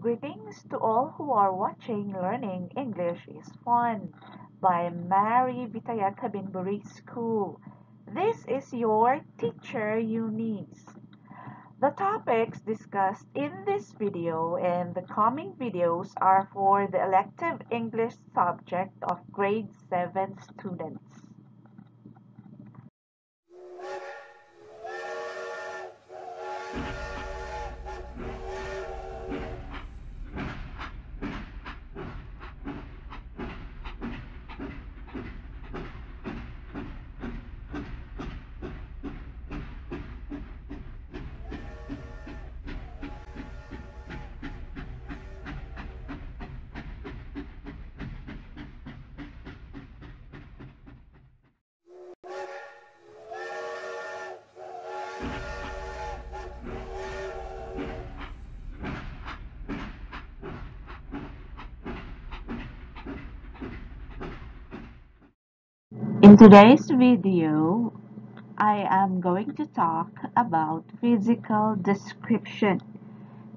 Greetings to all who are watching Learning English is Fun by Mary Vitaya Kabinbury School. This is your teacher Eunice. The topics discussed in this video and the coming videos are for the elective English subject of grade 7 students. In today's video, I am going to talk about physical description.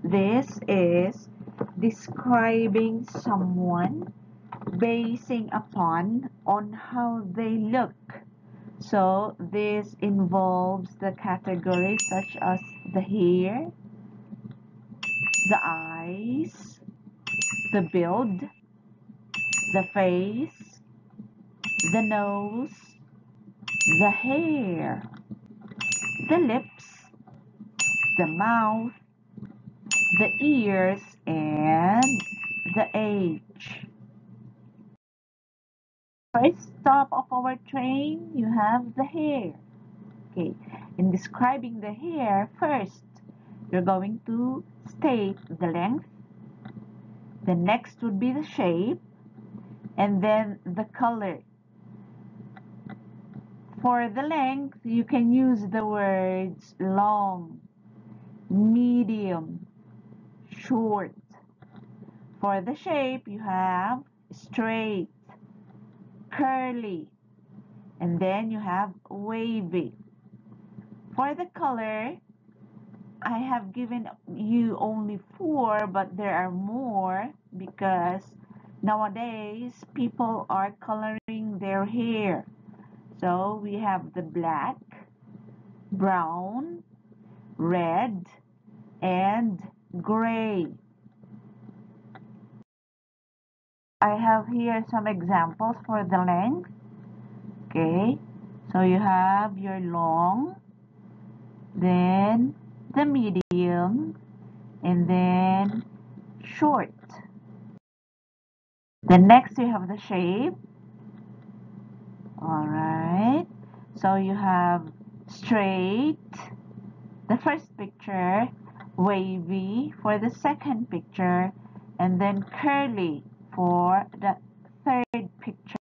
This is describing someone basing upon on how they look. So this involves the categories such as the hair, the eyes, the build, the face, the nose, the hair, the lips, the mouth, the ears, and the age. First stop of our train, you have the hair. Okay, in describing the hair, first, you're going to state the length. The next would be the shape, and then the color. For the length, you can use the words long, medium, short. For the shape, you have straight, curly, and then you have wavy. For the color, I have given you only 4, but there are more because nowadays people are coloring their hair. So we have the black, brown, red, and gray. I have here some examples for the length. Okay, so you have your long, then the medium, and then short. The next you have the shape. Alright, so you have straight, the first picture, wavy for the second picture, and then curly for the third picture.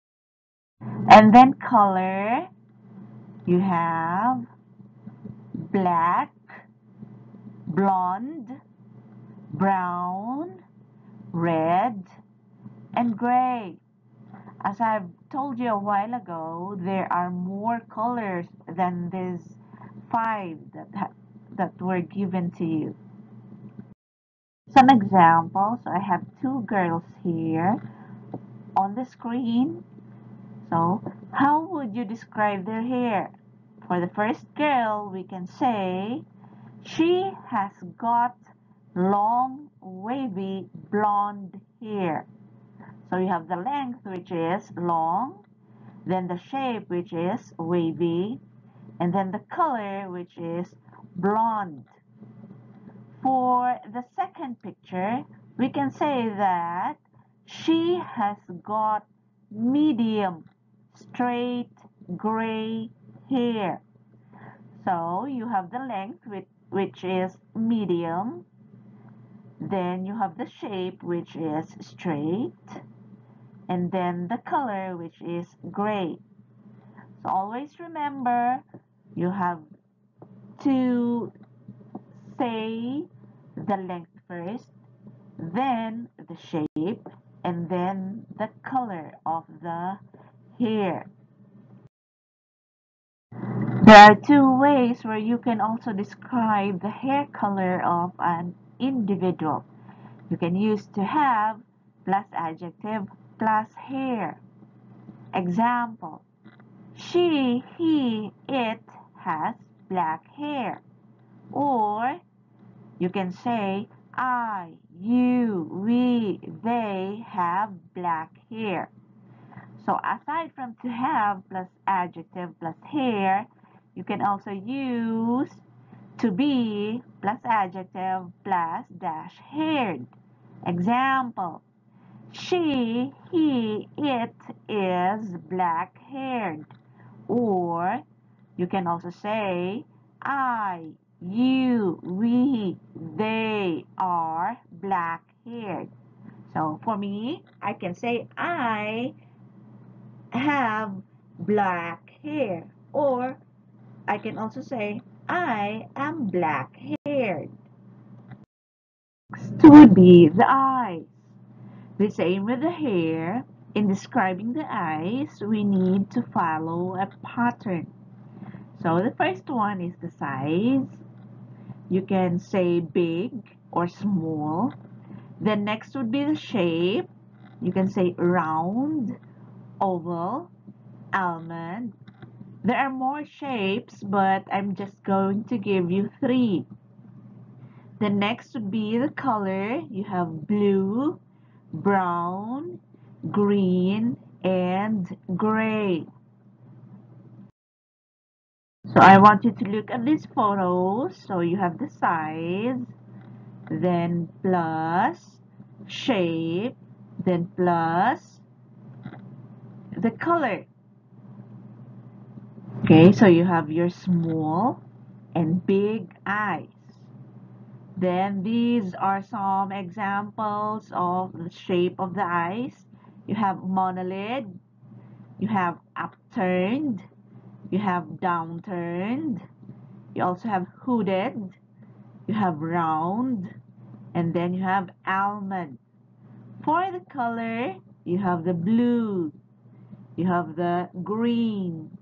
And then color, you have black, blonde, brown, red, and gray. As I've told you a while ago, there are more colors than these 5 that were given to you. Some examples, I have 2 girls here on the screen. So, how would you describe their hair? For the first girl, we can say she has got long, wavy, blonde hair. So you have the length, which is long, then the shape, which is wavy, and then the color, which is blonde. For the second picture, we can say that she has got medium, straight, gray hair. So you have the length, which is medium, then you have the shape, which is straight, and then the color, which is gray. So always remember, you have to say the length first, then the shape, and then the color of the hair. There are 2 ways where you can also describe the hair color of an individual. You can use to have plus adjective plus hair. Example, she, he, it has black hair. Or you can say, I, you, we, they have black hair. So aside from to have plus adjective plus hair, you can also use to be plus adjective plus dash haired. Example, she, he, it is black haired. Or you can also say, I, you, we, they are black haired. So for me, I can say I have black hair. Or I can also say I am black haired. Next would be the eyes. The same with the hair. In describing the eyes, we need to follow a pattern. So the first one is the size. You can say big or small. The next would be the shape. You can say round, oval, almond. There are more shapes, but I'm just going to give you 3. The next would be the color. You have blue, brown, green, and gray. So I want you to look at these photos. So you have the size, then plus shape, then plus the color. Okay, so you have your small and big eyes. Then these are some examples of the shape of the eyes. You have monolid, you have upturned, you have downturned, you also have hooded, you have round, and then you have almond. For the color, you have the blue, you have the green,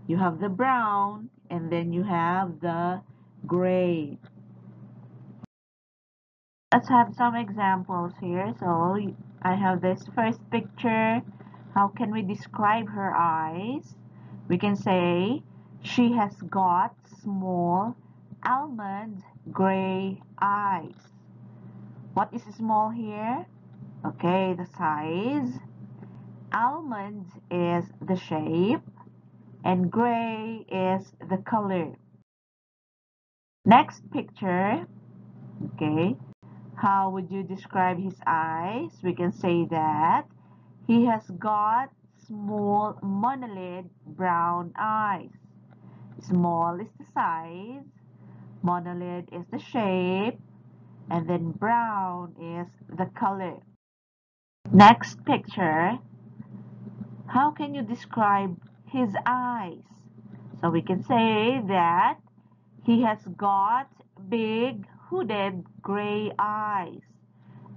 you have the brown, and then you have the gray. Let's have some examples here. So I have this first picture. How can we describe her eyes? We can say she has got small almond gray eyes. What is small here? Okay, the size. Almond is the shape and gray is the color. Next picture, okay, how would you describe his eyes? We can say that he has got small monolid brown eyes. Small is the size, monolid is the shape, and then brown is the color. Next picture, how can you describe his eyes? So we can say that he has got big hooded gray eyes.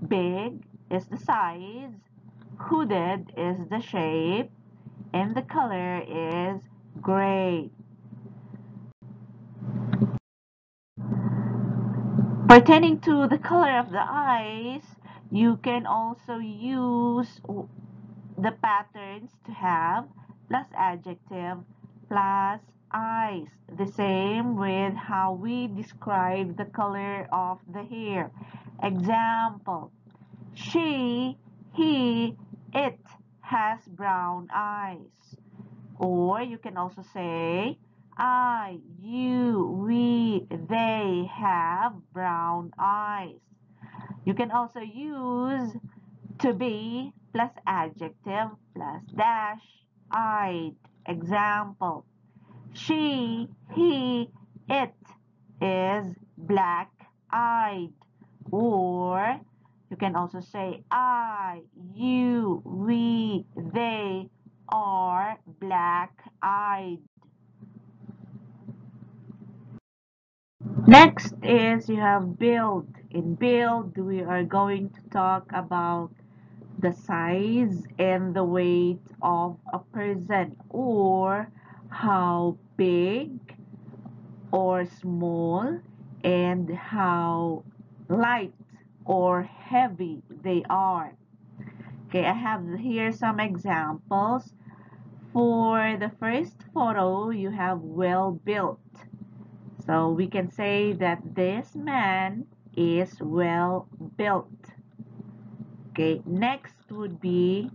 Big is the size, hooded is the shape, and the color is gray. Pertaining to the color of the eyes, you can also use the patterns to have plus adjective plus eyes. The same with how we describe the color of the hair. Example, she, he, it has brown eyes. Or you can also say, I, you, we, they have brown eyes. You can also use to be plus adjective plus dash eyed. Example, she, he, it is black-eyed. Or you can also say I, you, we, they are black-eyed. Next is you have build. In build, we are going to talk about the size and the weight of a person, or how big or small and how light or heavy they are. Okay, I have here some examples. For the first photo, you have well built. So we can say that this man is well built. Okay, next would be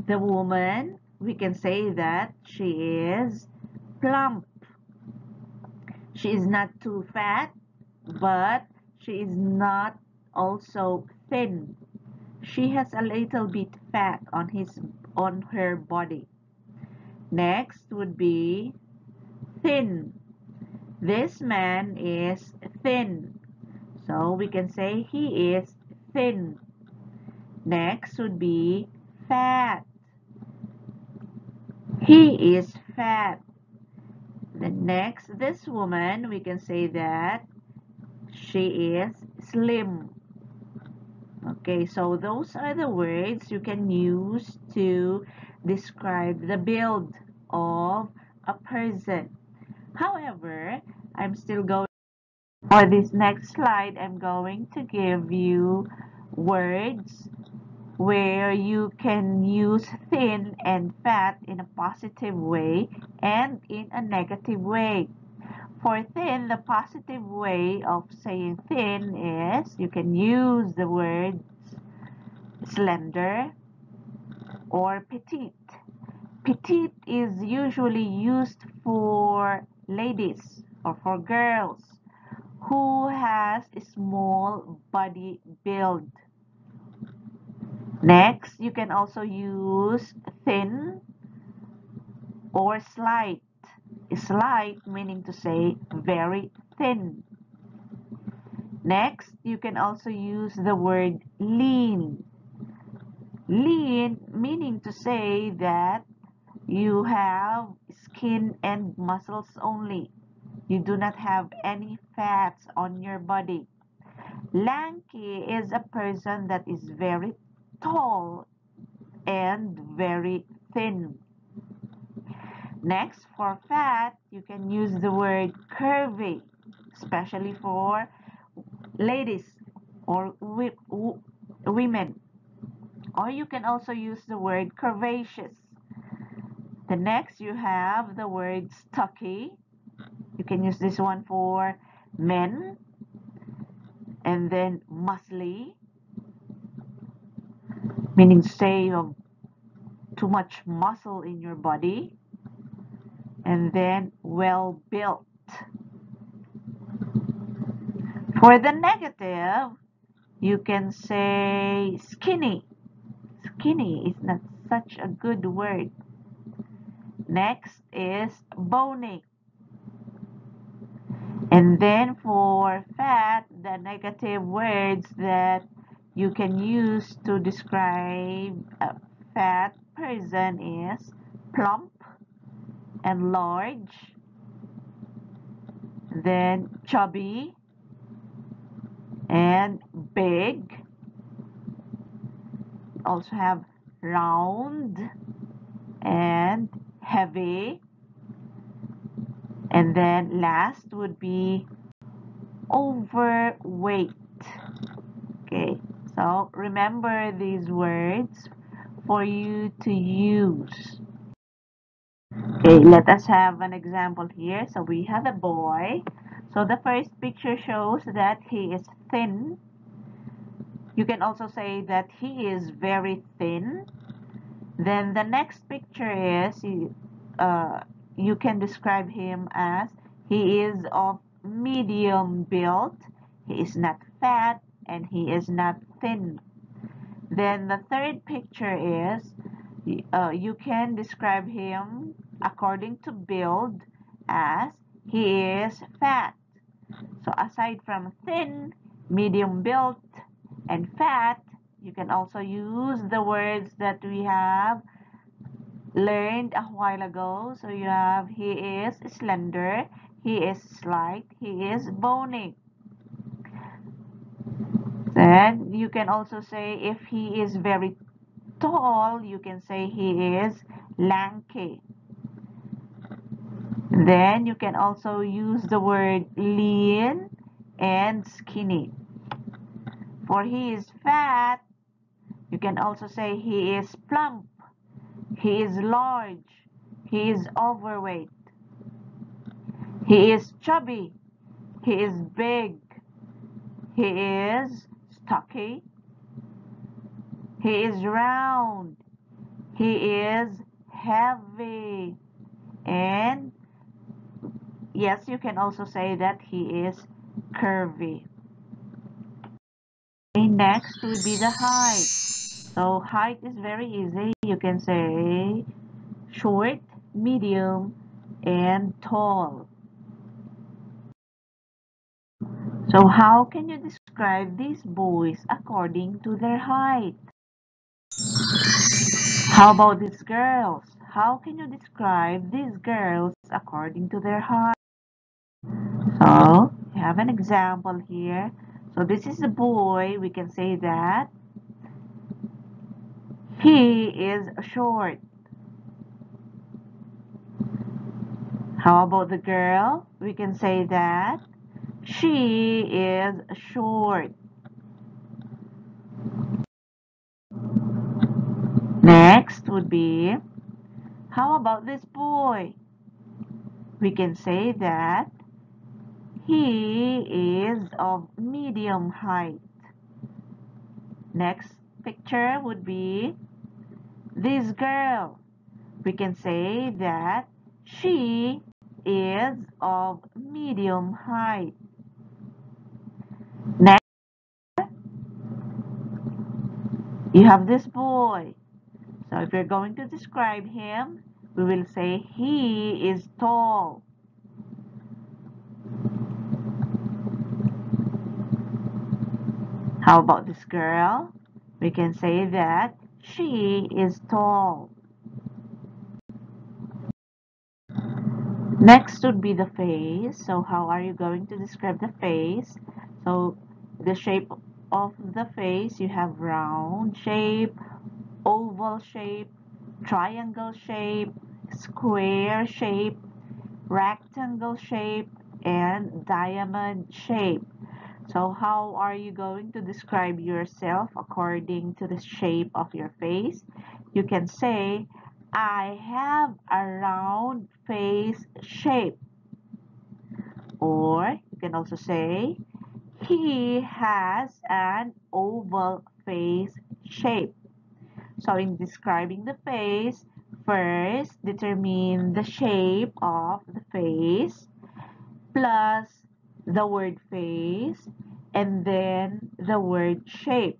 the woman. We can say that she is plump. She is not too fat, but she is not also thin. She has a little bit fat on her body. Next would be thin. This man is thin. So we can say he is thin. Next would be fat. He is fat. Then next, this woman, we can say that she is slim. Okay, so those are the words you can use to describe the build of a person. However, I'm still going, for this next slide, I'm going to give you words where you can use thin and fat in a positive way and in a negative way. For thin, the positive way of saying thin is you can use the words slender or petite. Petite is usually used for ladies or for girls who has a small body build. Next, you can also use thin or slight. Slight meaning to say very thin. Next, you can also use the word lean. Lean meaning to say that you have skin and muscles only. You do not have any fats on your body. Lanky is a person that is very tall and very thin. Next, for fat, you can use the word curvy, especially for ladies or women. Or you can also use the word curvaceous. The next, you have the word stocky. You can use this one for men. And then muscly, meaning to say you have too much muscle in your body. And then well built. For the negative, you can say skinny. Skinny is not such a good word. Next is bony. And then for fat, the negative words that you can use to describe a fat person is plump and large, then chubby and big. Also have round and heavy. And then last would be overweight. Okay, so remember these words for you to use. Okay, let us have an example here. So we have a boy. So the first picture shows that he is thin. You can also say that he is very thin. Then the next picture is you can describe him as he is of medium build. He is not fat and he is not thin. Then the third picture is you can describe him according to build as he is fat. So aside from thin, medium built, and fat, you can also use the words that we have learned a while ago. So you have he is slender, he is slight, he is bony. Then you can also say if he is very tall, you can say he is lanky. Then you can also use the word lean and skinny. For he is fat, you can also say he is plump, he is large, he is overweight. He is chubby, he is big, he is stocky, he is round, he is heavy. And yes, you can also say that he is curvy. Okay, next would be the height. So height is very easy. You can say short, medium, and tall. So how can you describe these boys according to their height? How about these girls? How can you describe these girls according to their height? So, we have an example here. So, this is a boy. We can say that he is short. How about the girl? We can say that she is short. Next would be, how about this boy? We can say that he is of medium height. Next picture would be this girl. We can say that she is of medium height. Next, you have this boy. So if you're going to describe him, we will say he is tall. How about this girl? We can say that she is tall. Next would be the face. So how are you going to describe the face? So the shape of the face, you have round shape, oval shape, triangle shape, square shape, rectangle shape, and diamond shape. So how are you going to describe yourself according to the shape of your face? You can say, I have a round face shape. Or you can also say, he has an oval face shape. So in describing the face, first determine the shape of the face plus the word face and then the word shape.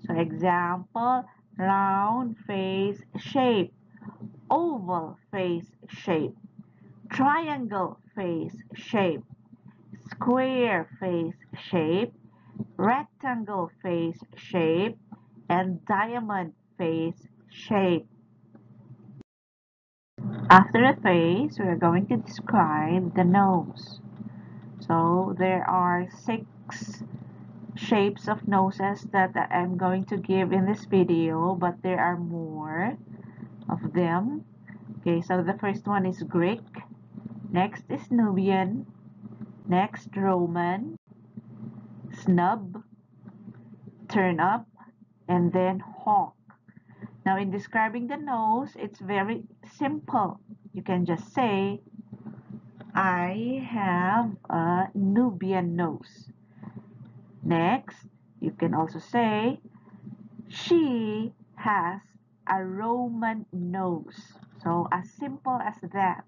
So example, round face shape, oval face shape, triangle face shape, square face shape, rectangle face shape, and diamond face shape. After the face, we are going to describe the nose. So there are 6 shapes of noses that I'm going to give in this video, but there are more of them. Okay, so the first one is Greek, next is Nubian, next Roman, snub, turn up, and then hawk. Now in describing the nose, it's very simple. You can just say, I have a Nubian nose. Next, you can also say, she has a Roman nose. So as simple as that.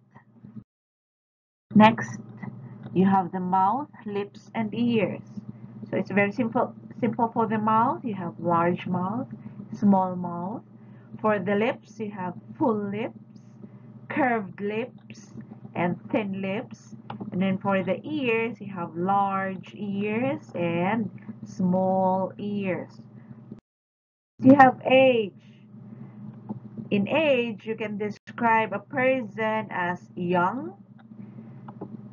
Next, you have the mouth, lips, and ears. So it's very simple for the mouth. You have large mouth, small mouth. For the lips, you have full lips, curved lips, and thin lips. And then for the ears, you have large ears and small ears. You have age. In age, you can describe a person as young,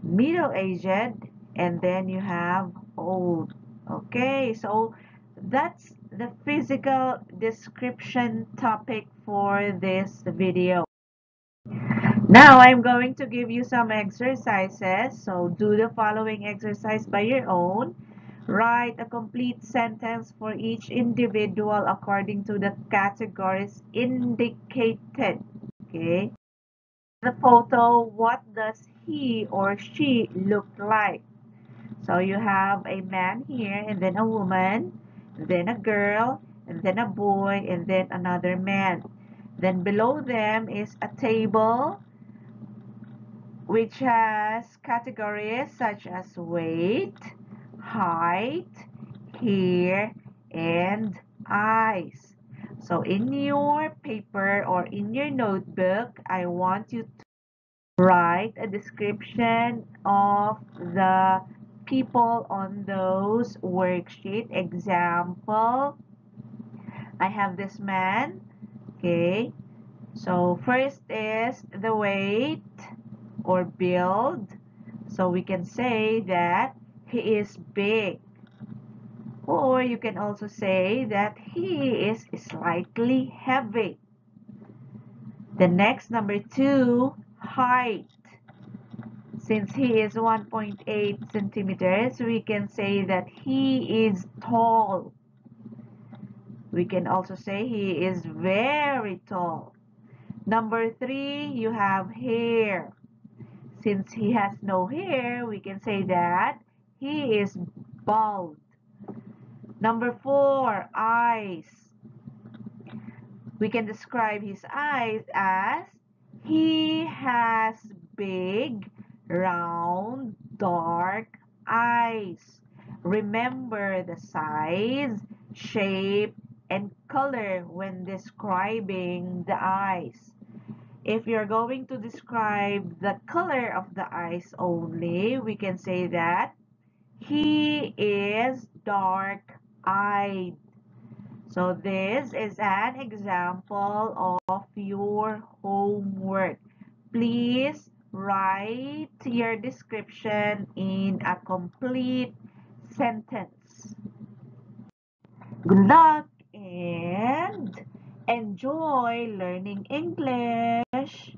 middle-aged, and then you have old. Okay, so that's the physical description topic for this video. Now I'm going to give you some exercises, so do the following exercise by your own. Write a complete sentence for each individual according to the categories indicated. Okay. The photo, what does he or she look like? So you have a man here, and then a woman, then a girl, and then a boy, and then another man. Then below them is a table which has categories such as weight, height, hair, and eyes. So in your paper or in your notebook, I want you to write a description of the people on those worksheet. Example, I have this man. Okay, so first is the weight or build. So we can say that he is big. Or you can also say that he is slightly heavy. The next, number 2, height. Since he is 1.8 centimeters, we can say that he is tall. We can also say he is very tall. Number 3, you have hair. Since he has no hair, we can say that he is bald. Number 4, eyes. We can describe his eyes as he has big, round, dark eyes. Remember the size, shape, and color when describing the eyes. If you're going to describe the color of the eyes only, we can say that he is dark-eyed. So this is an example of your homework. Please write your description in a complete sentence. Good luck and enjoy learning English.